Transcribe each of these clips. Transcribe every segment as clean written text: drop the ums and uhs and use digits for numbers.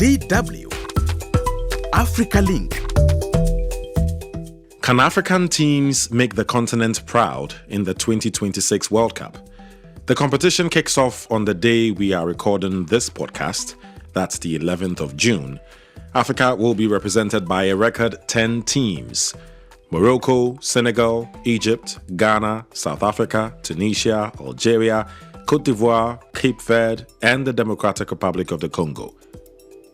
DW AfricaLink. Can African teams make the continent proud in the 2026 World Cup? The competition kicks off on the day we are recording this podcast. That's the 11th of June. Africa will be represented by a record 10 teams. Morocco, Senegal, Egypt, Ghana, South Africa, Tunisia, Algeria, Cote d'Ivoire, Cape Verde, and the Democratic Republic of the Congo.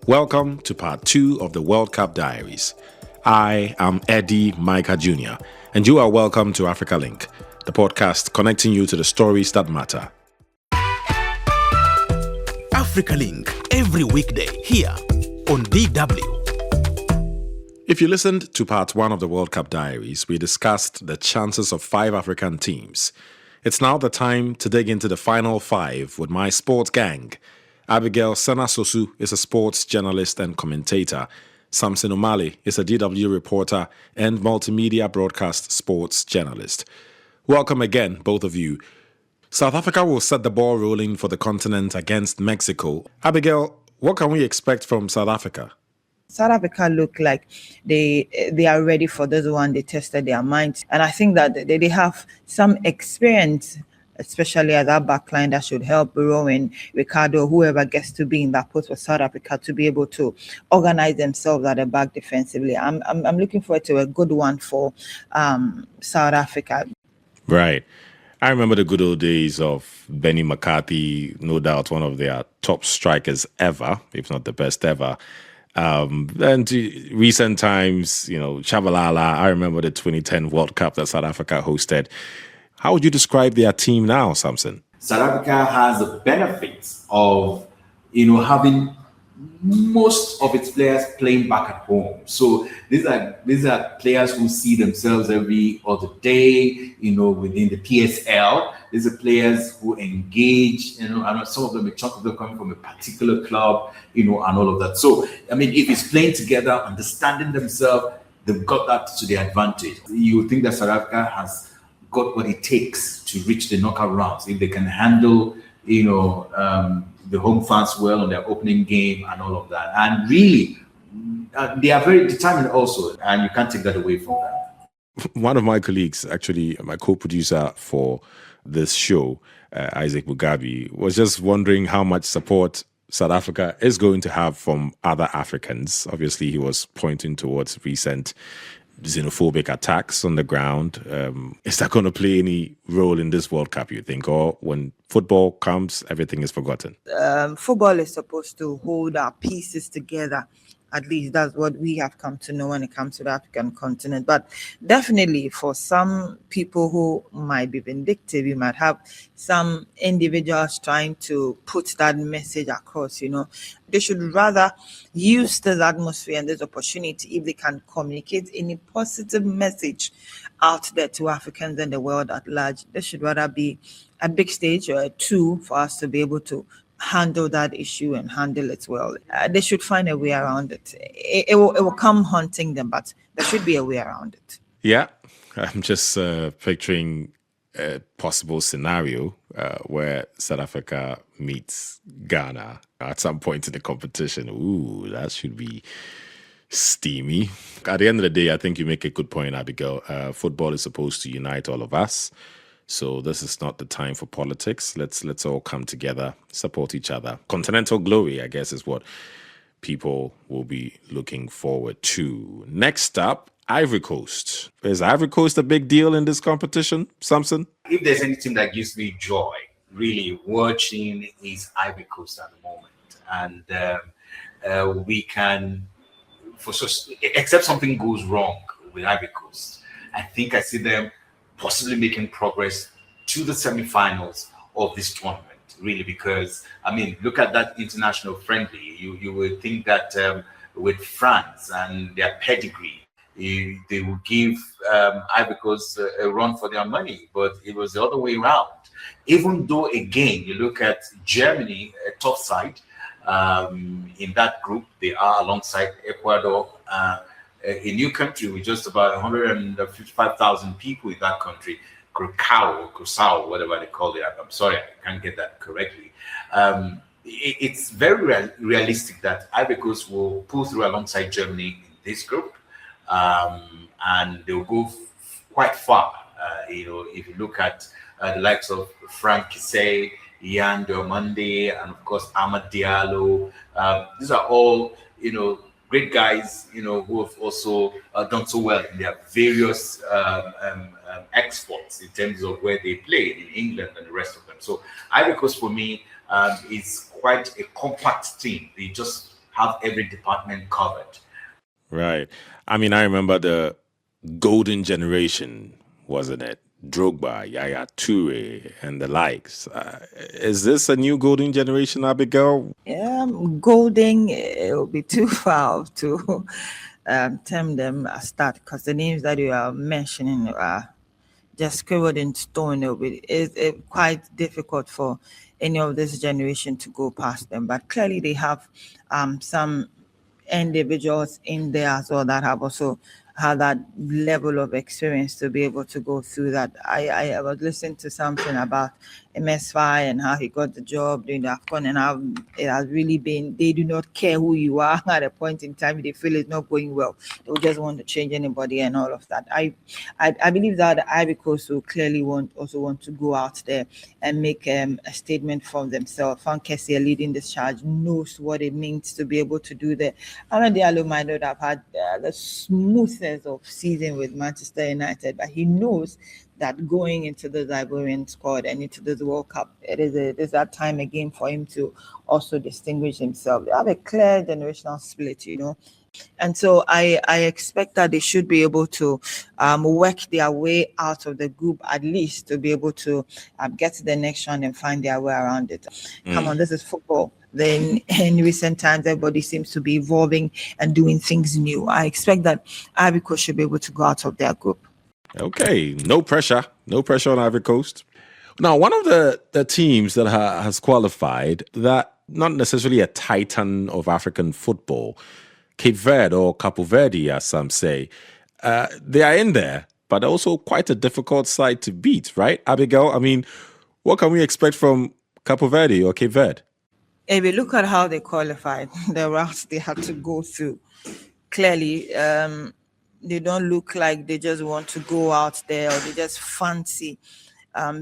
Welcome to part 2 of the World Cup Diaries. I am Eddy Micah Jr., and you are welcome to AfricaLink, the podcast connecting you to the stories that matter. AfricaLink, every weekday here on DW. If you listened to part 1 of the World Cup Diaries, we discussed the chances of 5 African teams. It's now the time to dig into the final 5 with my sports gang. Abigail Sena is a sports journalist and commentator. Samson Omale is a DW reporter and multimedia broadcast sports journalist. Welcome again, both of you. South Africa will set the ball rolling for the continent against Mexico. Abigail, what can we expect from South Africa? South Africa look like they are ready for this one. They tested their minds. And I think that they have some experience, especially at that backline, that should help Rowan, Ricardo, whoever gets to be in that post for South Africa to be able to organize themselves at the back defensively. I'm looking forward to a good one for South Africa. Right. I remember the good old days of Benny McCarthy, no doubt one of their top strikers ever, if not the best ever. And recent times, Chabalala, I remember the 2010 World Cup that South Africa hosted. How would you describe their team now, Samson? South Africa has the benefits of, having most of its players playing back at home. So these are players who see themselves every other day, within the PSL. These are players who engage, and some of them, a chunk of them coming from a particular club, and all of that. So, if it's playing together, understanding themselves, they've got that to their advantage. You would think that South Africa has got what it takes to reach the knockout rounds. If they can handle, the home fans well on their opening game and all of that. And really, they are very determined also, and you can't take that away from them. One of my colleagues, actually my co-producer for this show, Isaac Mugabe, was just wondering how much support South Africa is going to have from other Africans. Obviously, he was pointing towards recent xenophobic attacks on the ground. Is that going to play any role in this World Cup, you think? Or when football comes, everything is forgotten? Football is supposed to hold our pieces together. At least that's what we have come to know when it comes to the African continent. But definitely for some people who might be vindictive, you might have some individuals trying to put that message across, They should rather use this atmosphere and this opportunity if they can communicate any positive message out there to Africans and the world at large. There should rather be a big stage or a tool for us to be able to handle that issue and handle it well. They should find a way around it. It will come haunting them, but there should be a way around it. Yeah, I'm just picturing a possible scenario where South Africa meets Ghana at some point in the competition. Ooh, that should be steamy. At the end of the day, I think you make a good point, Abigail. Football is supposed to unite all of us. So this is not the time for politics. Let's all come together, support each other. Continental glory, I guess, is what people will be looking forward to. Next up, Ivory Coast. Is Ivory Coast a big deal in this competition, Samson? If there's any team that gives me joy, really watching, is Ivory Coast at the moment. And we can, except something goes wrong with Ivory Coast, I think I see them possibly making progress to the semifinals of this tournament, really, because, look at that international friendly. You would think that with France and their pedigree, they would give Ivory Coast a run for their money, but it was the other way around. Even though, again, you look at Germany, a tough side, in that group, they are alongside Ecuador, a new country with just about 155,000 people in that country, Curacao, whatever they call it. I'm sorry, I can't get that correctly. it's very realistic that Ivory Coast will pull through alongside Germany in this group, and they'll go quite far. If you look at the likes of Frank Kissé, Yan Diomande, and of course Amad Diallo, these are all great guys, who have also done so well in their various exports in terms of where they played in England and the rest of them. So Ivory Coast for me is quite a compact team. They just have every department covered. Right. I mean, I remember the golden generation, wasn't it? Drogba, Yaya Toure, and the likes. Is this a new golden generation, Abigail? Golden, it will be too far to term them as that, because the names that you are mentioning are just scribbled in stone. It's quite difficult for any of this generation to go past them. But clearly they have some individuals in there as well that have also had that level of experience to be able to go through that. I was listening to something about MS5 and how he got the job doing the AFCON, and how it has really been, they do not care who you are at a point in time. They feel it's not going well, they will just want to change anybody and all of that. I believe that the Ivory Coast will clearly want to go out there and make a statement for themselves. Frank Kessié leading this charge knows what it means to be able to do that. Amad Diallo might not have had the smoothest of season with Manchester United, but he knows that going into the Ivorian squad and into this World Cup, it is that time again for him to also distinguish himself. They have a clear generational split, and so I expect that they should be able to work their way out of the group, at least to be able to get to the next round and find their way around it. Come on, this is football. Then in recent times, everybody seems to be evolving and doing things new. I expect that Ivory Coast should be able to go out of their group. Okay, no pressure on Ivory Coast. Now, one of the teams that has qualified, that not necessarily a titan of African football, Cape Verde, or Capo Verde, as some say, they are in there, but also quite a difficult side to beat, right, Abigail? I mean, what can we expect from Capo Verde or Cape Verde? If you look at how they qualified, the routes they had to go through, clearly they don't look like they just want to go out there, or they just fancy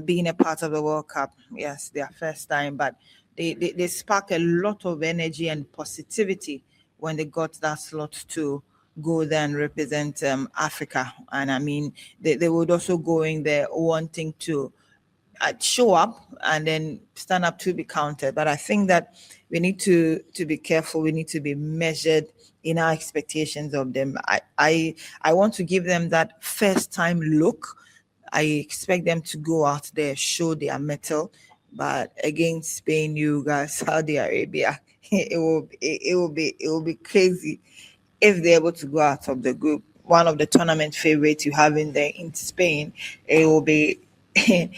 being a part of the World Cup. Yes, their first time, but they spark a lot of energy and positivity when they got that slot to go there and represent Africa. And I mean, they would also go in there wanting to show up and then stand up to be counted. But I think that we need to be careful. We need to be measured in our expectations of them. I want to give them that first time look. I expect them to go out there, show their mettle. But against Spain, you guys, Saudi Arabia, it will be crazy if they're able to go out of the group. One of the tournament favorites you have in there in Spain, it will be a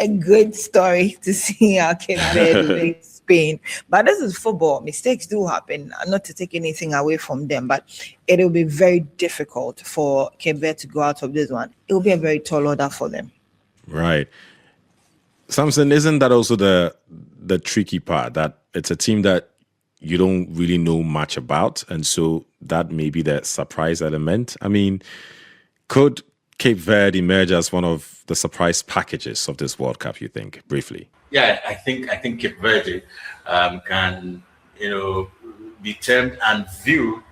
good story to see how Cape Verde beat Spain. But this is football. Mistakes do happen. Not to take anything away from them, but it will be very difficult for Cape Verde to go out of this one. It will be a very tall order for them. Right. Samson, isn't that also the tricky part, that it's a team that you don't really know much about, and so that may be the surprise element? I mean, could Cape Verde emerge as one of the surprise packages of this World Cup, you think, briefly? Yeah, I think Cape Verde can, be termed and viewed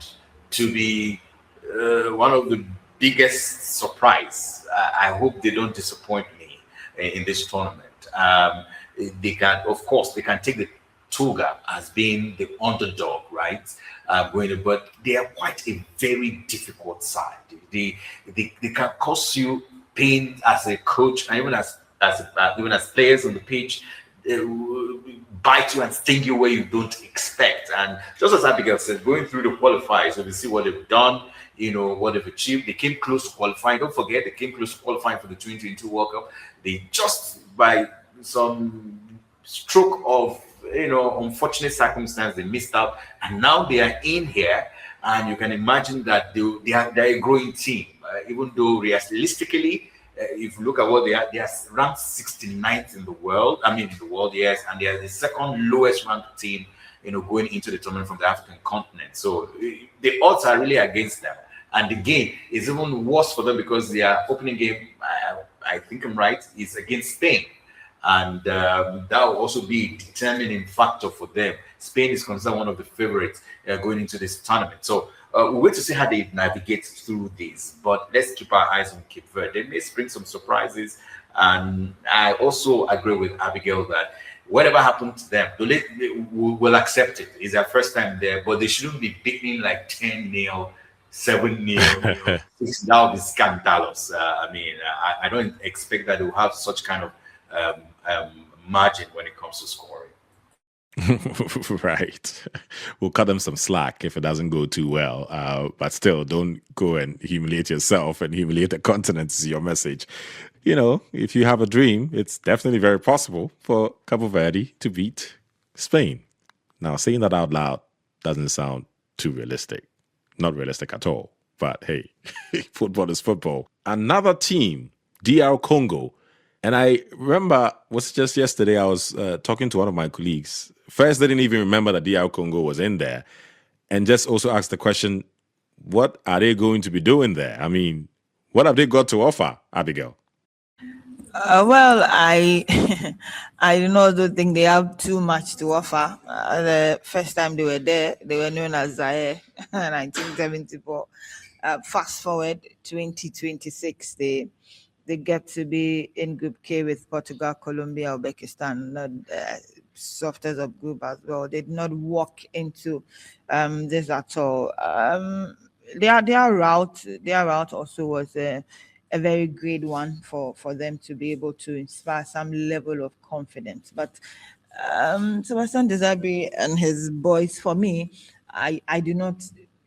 to be one of the biggest surprise. I hope they don't disappoint me in this tournament. They can take the Toga as being the underdog, right? But they are quite a very difficult side. They can cause you pain as a coach, and even as players on the pitch. They will bite you and sting you where you don't expect. And just as Abigail said, going through the qualifiers, so we see what they've done, what they've achieved. They came close to qualifying. Don't forget, they came close to qualifying for the 2022 World Cup. They just, by some stroke of unfortunate circumstance, they missed out, and now they are in here, and you can imagine that they're a growing team, even though realistically if you look at what they are ranked 69th in the world. In the world, yes, and they are the second lowest ranked team, going into the tournament from the African continent. So the odds are really against them. And the game is even worse for them because their opening game, I think I'm right, is against Spain. And that will also be a determining factor for them. Spain is considered one of the favorites going into this tournament. So we'll wait to see how they navigate through this. But let's keep our eyes on Cape Verde. They may spring some surprises. And I also agree with Abigail that whatever happened to them, we'll accept it. It's their first time there, but they shouldn't be beating like 10-0, 7-0. That would be scandalous. I don't expect that they'll have such kind of margin when it comes to scoring. Right. We'll cut them some slack if it doesn't go too well. But still, don't go and humiliate yourself and humiliate the continent is your message. If you have a dream, it's definitely very possible for Cabo Verde to beat Spain. Now, saying that out loud doesn't sound too realistic. Not realistic at all. But hey, football is football. Another team, DR Congo. And I remember, was just yesterday, I was talking to one of my colleagues. First, they didn't even remember that DR Congo was in there. And just also asked the question, what are they going to be doing there? What have they got to offer, Abigail? Well, I don't think they have too much to offer. The first time they were there, they were known as Zaire, 1974. Fast forward 2026, they get to be in Group K with Portugal, Colombia, Uzbekistan, not softest of group as well. They did not walk into this at all. Their route also was a very great one for them to be able to inspire some level of confidence. But Sebastian Desabre and his boys, for me, I do not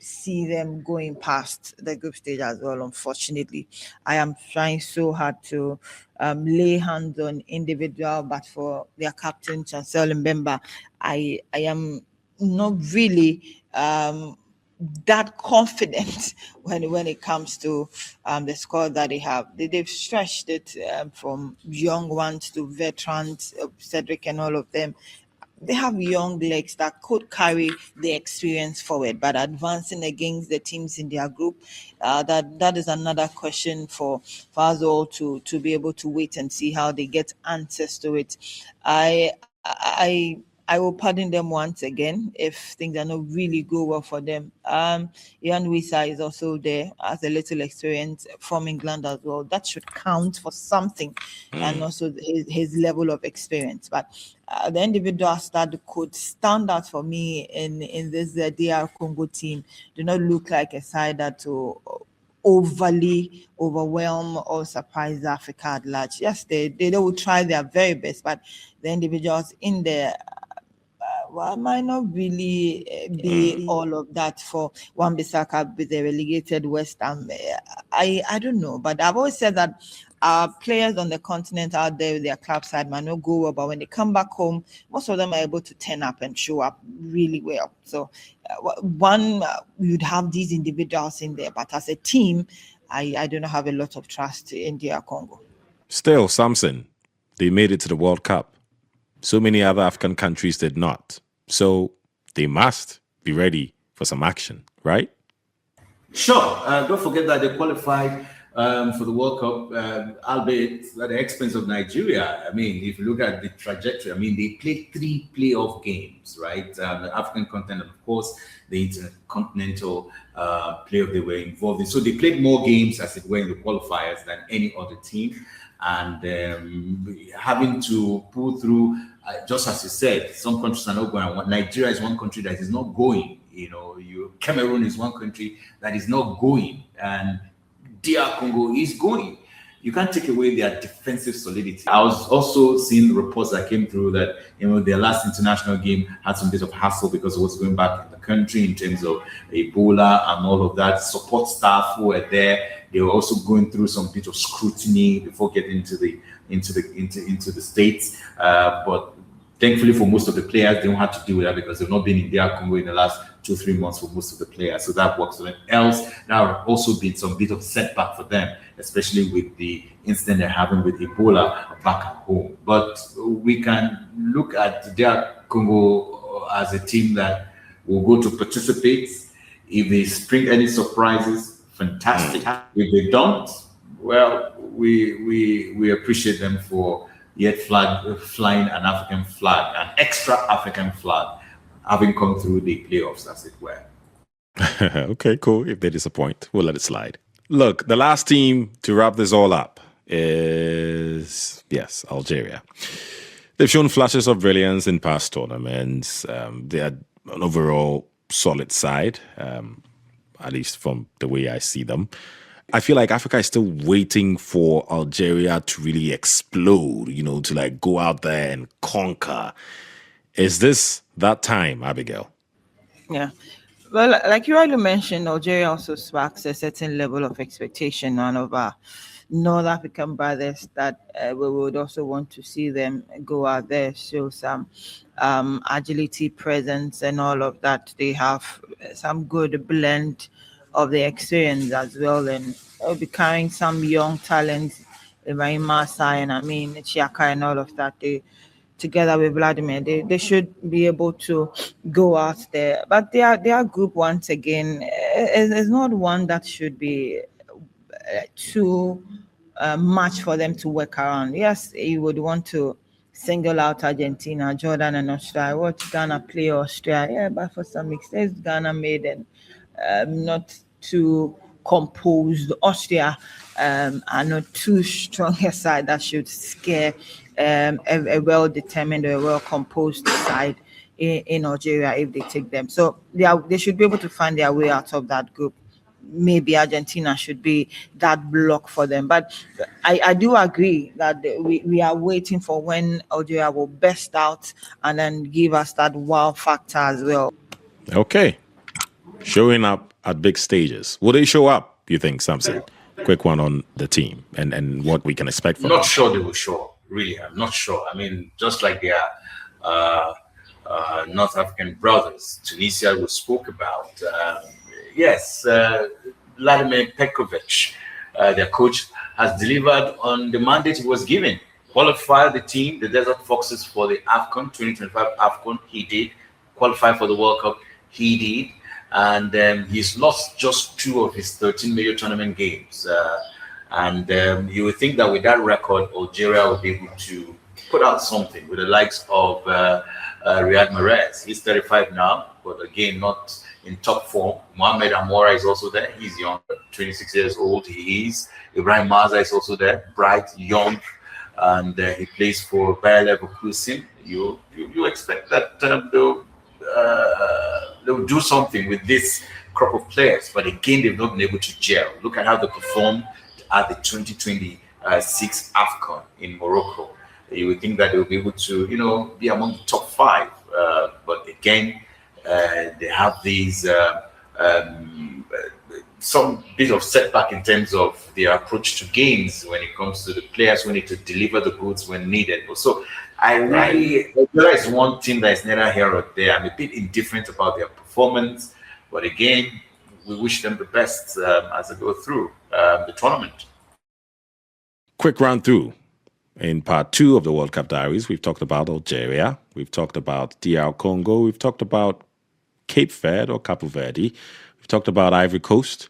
see them going past the group stage as well. Unfortunately, I am trying so hard to lay hands on individual, but for their captain Chancel Mbemba, I am not really that confident when it comes to the squad that they have. They've stretched it from young ones to veterans, Cedric and all of them. They have young legs that could carry the experience forward, but advancing against the teams in their group, that is another question for us all to be able to wait and see how they get answers to it. I will pardon them once again if things are not really go well for them. Ian Wissa is also there as a little experience from England as well. That should count for something, and also his level of experience. But the individuals that could stand out for me in this DR Congo team do not look like a side that will overly overwhelm or surprise Africa at large. Yes, they will try their very best, but the individuals in there might not really be all of that for Wan-Bissaka with the relegated West Ham. I don't know, but I've always said that players on the continent out there with their club side might not go well, but when they come back home, most of them are able to turn up and show up really well. So you'd have these individuals in there, but as a team, I do not have a lot of trust in DR Congo. Still, Samson, they made it to the World Cup. So many other African countries did not. So they must be ready for some action, right? Sure. Don't forget that they qualified for the World Cup, albeit at the expense of Nigeria. If you look at the trajectory, they played 3 playoff games, right? The African continent, of course, the intercontinental playoff they were involved in. So they played more games, as it were, in the qualifiers than any other team. And having to pull through, just as you said, some countries are not going. Nigeria is one country that is not going. Cameroon is one country that is not going, and DR Congo is going. You can't take away their defensive solidity. I was also seeing reports that came through that their last international game had some bit of hassle because of what's going back in the country in terms of Ebola and all of that. Support staff who were there, they were also going through some bit of scrutiny before getting into the States. But Thankfully for most of the players, they don't have to deal with that because they've not been in their Congo in the last 2-3 months for most of the players. So that works for them. Else, there have also been some bit of setback for them, especially with the incident they're having with Ebola back at home. But we can look at their Congo as a team that will go to participate. If they spring any surprises, fantastic. If they don't, well, we appreciate them for yet flying an African flag, an extra African flag, having come through the playoffs, as it were. Okay, cool. If they disappoint, we'll let it slide. Look, the last team to wrap this all up is, yes, Algeria. They've shown flashes of brilliance in past tournaments. They are an overall solid side, at least from the way I see them. I feel like Africa is still waiting for Algeria to really explode, to like go out there and conquer. Is this that time, Abigail? Yeah. Well, like you already mentioned, Algeria also sparks a certain level of expectation on of our North African brothers that we would also want to see them go out there, show some agility, presence, and all of that. They have some good blend of the experience as well, and they'll be carrying some young talents, Ibrahim Masai and Chiaka and all of that. They, together with Vladimir, they should be able to go out there. But their group, once again, is not one that should be too much for them to work around. Yes, you would want to single out Argentina, Jordan, and Australia. Watch Ghana play Australia, yeah, but for some extent, Ghana made and not too composed. Austria are not too strong a side that should scare a well-determined or a well-composed side in Algeria if they take them. So they should be able to find their way out of that group. Maybe Argentina should be that block for them. But I do agree that we are waiting for when Algeria will burst out and then give us that wow factor as well. Okay. Showing up at big stages. Will they show up, you think, Samson? Quick one on the team and what we can expect from them. Not sure they will show up. Really, I'm not sure. Just like their North African brothers, Tunisia, we spoke about. Yes, Vladimir Pekovic, their coach, has delivered on the mandate he was given. Qualify the team, the Desert Foxes, for the AFCON 2025 AFCON. He did. Qualify for the World Cup. He did. And he's lost just 2 of his 13 major tournament games. You would think that with that record, Algeria would be able to put out something with the likes of Riyad Mahrez. He's 35 now, but again, not in top form. Mohamed Amoura is also there. He's young, 26 years old. He is. Ibrahim Maza is also there, bright, young, and he plays for Bayer Leverkusen. You expect that they'll do something with this crop of players, but again, they've not been able to gel. Look at how they performed at the 2026 AFCON in Morocco. You would think that they'll be able to, be among the top 5. But again, they have these some bit of setback in terms of their approach to games when it comes to the players who need to deliver the goods when needed. So Algeria is one team that is neither here or there. I'm a bit indifferent about their performance, but again, we wish them the best as they go through the tournament. Quick run through. In part 2 of the World Cup Diaries, we've talked about Algeria, we've talked about DR Congo, we've talked about Cape Verde or Capo Verde, we've talked about Ivory Coast,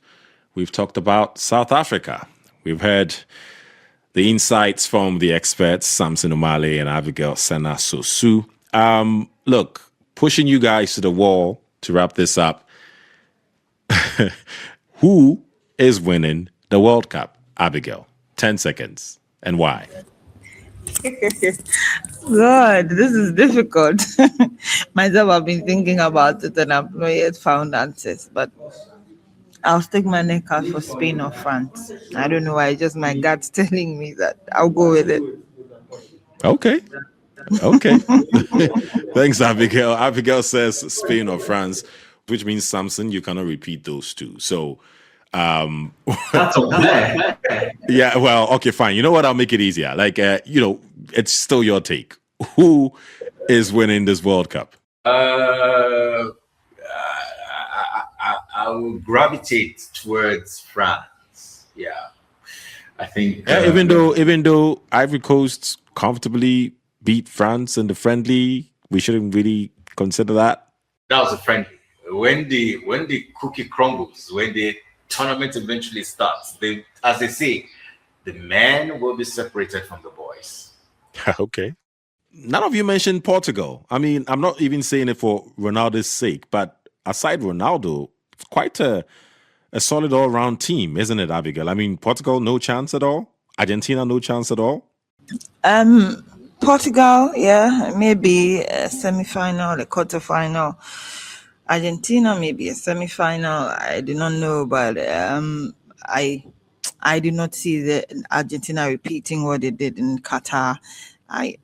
we've talked about South Africa. We've heard the insights from the experts, Samson Omale and Abigail Sena Sosu. Look, pushing you guys to the wall to wrap this up. Who is winning the World Cup? Abigail, 10 seconds. And why? God, this is difficult. Myself, I've been thinking about it and I've not yet found answers, but I'll stick my neck out for Spain or France. I don't know why, just my gut's telling me that. I'll go with it. Okay. Thanks, Abigail. Abigail says Spain or France, which means, Samson, you cannot repeat those two. So, that's okay. Yeah, well, okay, fine. You know what? I'll make it easier. Like, it's still your take. who is winning this World Cup? I will gravitate towards France. Yeah, I think. Yeah, even though Ivory Coast comfortably beat France in the friendly, we shouldn't really consider that. That was a friendly. When the cookie crumbles, when the tournament eventually starts, as they say, the men will be separated from the boys. Okay. None of you mentioned Portugal. I mean, I'm not even saying it for Ronaldo's sake, but aside Ronaldo, it's quite a solid all-round team, isn't it, Abigail? I mean, Portugal, no chance at all. Argentina, no chance at all. Portugal, yeah, maybe a semi-final, a quarter-final. Argentina, maybe a semi-final. I do not know, but I do not see the Argentina repeating what they did in Qatar. I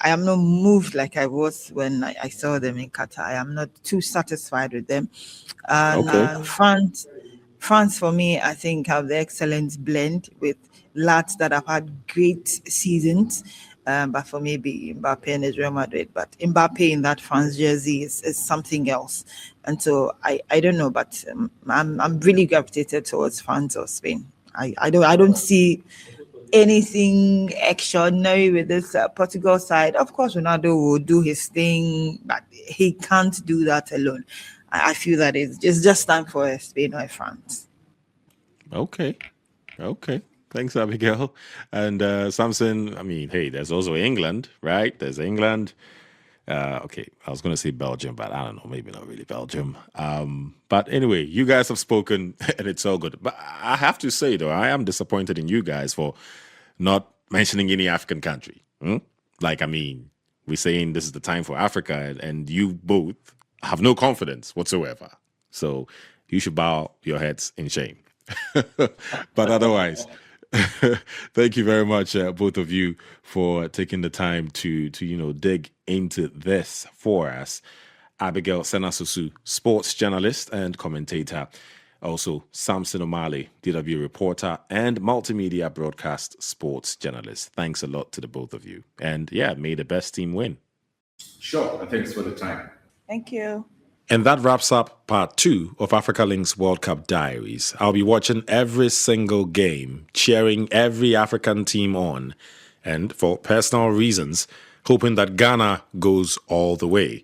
am not moved like I was when I saw them in Qatar. I am not too satisfied with them. And Okay. France for me, I think have the excellent blend with lads that have had great seasons. But for maybe Mbappe and Real Madrid, but Mbappe in that France jersey is something else. And so I don't know, but I'm really gravitated towards France or Spain. I don't see anything extraordinary with this Portugal side. Of course, Ronaldo will do his thing, but he can't do that alone. I feel that it's just time for Spain or France. Okay. Thanks, Abigail. And Samson, I mean, hey, there's also England, right? There's England. Okay, I was going to say Belgium, but I don't know, maybe not really Belgium. But anyway, you guys have spoken, and it's all good. But I have to say, though, I am disappointed in you guys for not mentioning any African country. Like, I mean, we're saying this is the time for Africa, and you both have no confidence whatsoever. So you should bow your heads in shame. But otherwise, thank you very much, both of you, for taking the time to dig into this for us. Abigail Sena, sports journalist and commentator. Also, Samson Omale, DW reporter and multimedia broadcast sports journalist. Thanks a lot to the both of you. And yeah, may the best team win. Sure, and thanks for the time. Thank you. And that wraps up part 2 of AfricaLink's World Cup Diaries. I'll be watching every single game, cheering every African team on, and for personal reasons, hoping that Ghana goes all the way.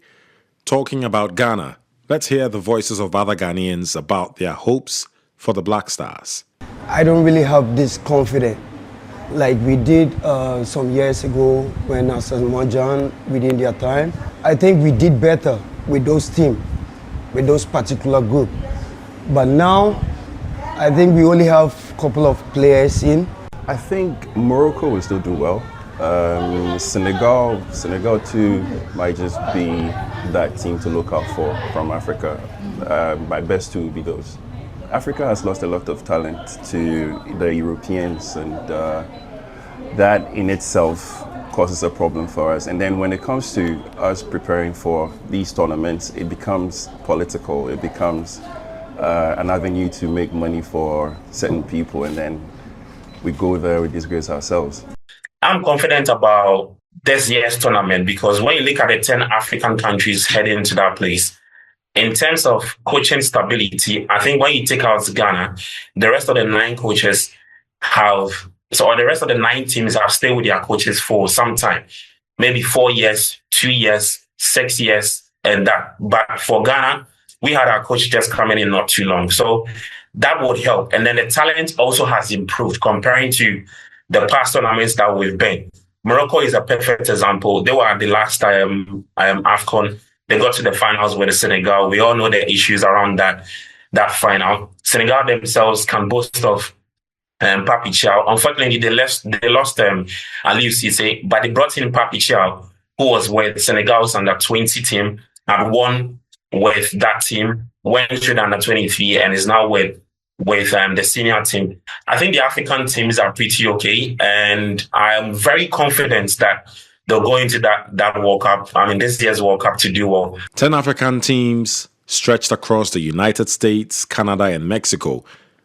Talking about Ghana, let's hear the voices of other Ghanaians about their hopes for the Black Stars. I don't really have this confidence like we did some years ago when Asamoah within their time. I think we did better with those teams, with those particular group. But now, I think we only have a couple of players in. I think Morocco will still do well. Senegal too might just be that team to look out for from Africa. My best two will be those. Africa has lost a lot of talent to the Europeans, and that in itself causes a problem for us. And then when it comes to us preparing for these tournaments, it becomes political. It becomes an avenue to make money for certain people, and then we go there, we disgrace ourselves. I'm confident about this year's tournament because when you look at the 10 African countries heading into that place, in terms of coaching stability, I think when you take out Ghana, the rest of the 9 coaches the rest of the 9 teams have stayed with their coaches for some time, maybe 4 years, 2 years, 6 years, and that. But for Ghana, we had our coach just coming in not too long. So that would help. And then the talent also has improved comparing to the past tournaments that we've been. Morocco is a perfect example. They were at the last AFCON. They got to the finals with Senegal. We all know the issues around that final. Senegal themselves can boast of Papi Thiaw. Unfortunately, they lost Aliou Cisse, but they brought in Papi Thiaw, who was with Senegal's under-20 team, had won with that team, went through the under-23, and is now with the senior team. I think the African teams are pretty okay, and I am very confident that they'll go into that World Cup, this year's World Cup, to do well. 10 African teams stretched across the United States, Canada, and Mexico.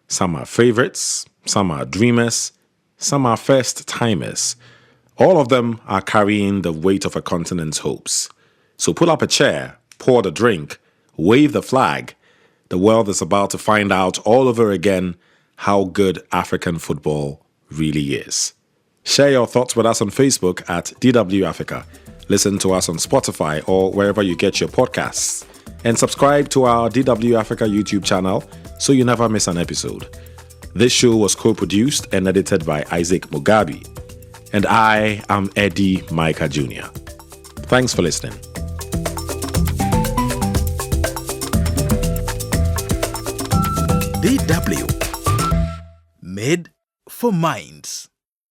Some are favorites, some are dreamers, some are first-timers. All of them are carrying the weight of a continent's hopes. So pull up a chair, pour the drink, wave the flag. The world is about to find out all over again how good African football really is. Share your thoughts with us on Facebook at DW Africa. Listen to us on Spotify or wherever you get your podcasts. And subscribe to our DW Africa YouTube channel so you never miss an episode. This show was co-produced and edited by Isaac Mugabi. And I am Eddy Micah Jr. Thanks for listening. DW. Made for minds.